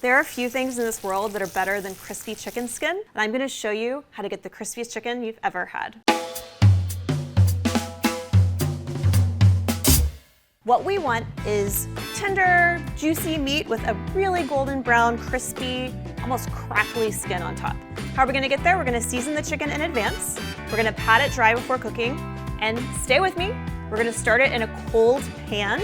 There are a few things in this world that are better than crispy chicken skin, and I'm gonna show you how to get the crispiest chicken you've ever had. What we want is tender, juicy meat with a really golden brown, crispy, almost crackly skin on top. How are we gonna get there? We're gonna season the chicken in advance. We're gonna pat it dry before cooking, and stay with me. We're gonna start it in a cold pan,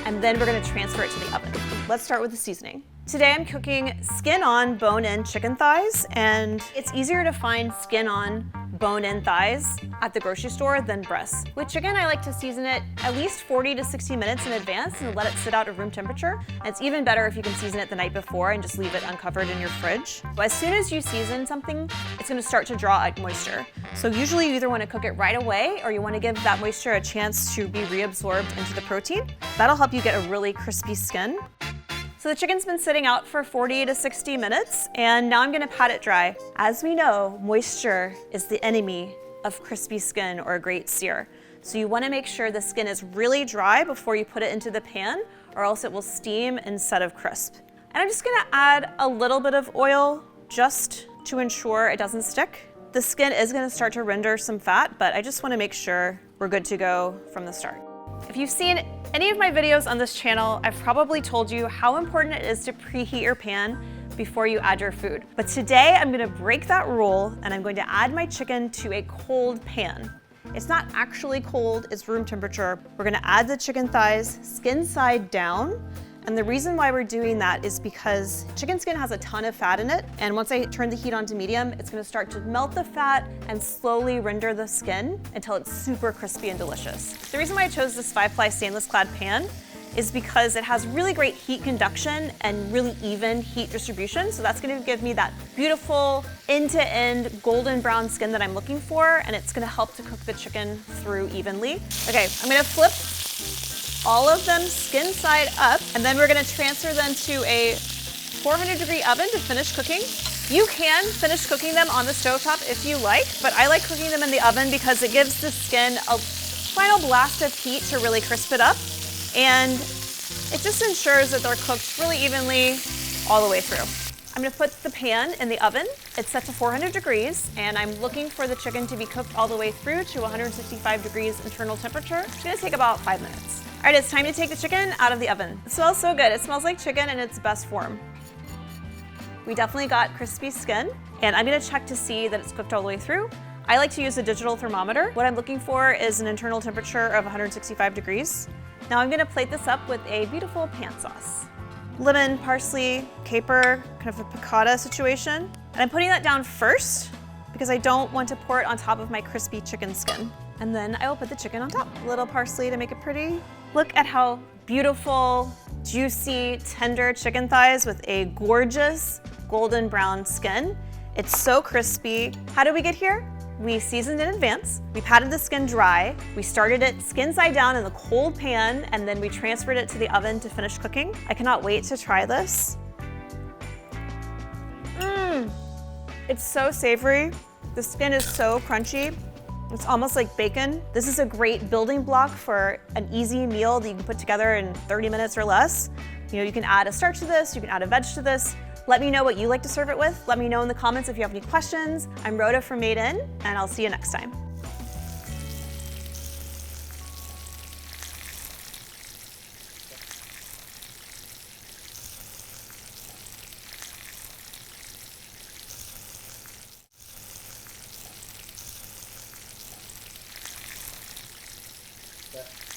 and then we're gonna transfer it to the oven. Let's start with the seasoning. Today I'm cooking skin-on, bone-in chicken thighs, and it's easier to find skin-on, bone-in thighs at the grocery store than breasts. With chicken, I like to season it at least 40 to 60 minutes in advance and let it sit out at room temperature. And it's even better if you can season it the night before and just leave it uncovered in your fridge. But as soon as you season something, it's gonna start to draw out moisture. So usually you either wanna cook it right away or you wanna give that moisture a chance to be reabsorbed into the protein. That'll help you get a really crispy skin. So the chicken's been sitting out for 40 to 60 minutes, and now I'm gonna pat it dry. As we know, moisture is the enemy of crispy skin or a great sear. So you wanna make sure the skin is really dry before you put it into the pan, or else it will steam instead of crisp. And I'm just gonna add a little bit of oil just to ensure it doesn't stick. The skin is gonna start to render some fat, but I just wanna make sure we're good to go from the start. If you've seen any of my videos on this channel, I've probably told you how important it is to preheat your pan before you add your food. But today I'm gonna break that rule and I'm going to add my chicken to a cold pan. It's not actually cold, it's room temperature. We're gonna add the chicken thighs skin side down. And the reason why we're doing that is because chicken skin has a ton of fat in it. And once I turn the heat on to medium, it's gonna start to melt the fat and slowly render the skin until it's super crispy and delicious. The reason why I chose this 5-ply stainless clad pan is because it has really great heat conduction and really even heat distribution. So that's gonna give me that beautiful end-to-end golden brown skin that I'm looking for, and it's gonna help to cook the chicken through evenly. Okay, I'm gonna flip all of them skin side up, and then we're gonna transfer them to a 400-degree oven to finish cooking. You can finish cooking them on the stovetop if you like, but I like cooking them in the oven because it gives the skin a final blast of heat to really crisp it up, and it just ensures that they're cooked really evenly all the way through. I'm gonna put the pan in the oven. It's set to 400 degrees, and I'm looking for the chicken to be cooked all the way through to 165 degrees internal temperature. It's gonna take about 5 minutes. All right, it's time to take the chicken out of the oven. It smells so good. It smells like chicken in its best form. We definitely got crispy skin, and I'm gonna check to see that it's cooked all the way through. I like to use a digital thermometer. What I'm looking for is an internal temperature of 165 degrees. Now I'm gonna plate this up with a beautiful pan sauce. Lemon, parsley, caper, kind of a piccata situation. And I'm putting that down first because I don't want to pour it on top of my crispy chicken skin. And then I will put the chicken on top. A little parsley to make it pretty. Look at how beautiful, juicy, tender chicken thighs with a gorgeous golden brown skin. It's so crispy. How did we get here? We seasoned in advance. We patted the skin dry. We started it skin side down in the cold pan, and then we transferred it to the oven to finish cooking. I cannot wait to try this. It's so savory. The skin is so crunchy. It's almost like bacon. This is a great building block for an easy meal that you can put together in 30 minutes or less. You know, you can add a starch to this, you can add a veg to this. Let me know what you like to serve it with. Let me know in the comments if you have any questions. I'm Rhoda from Made In, and I'll see you next time. Yeah.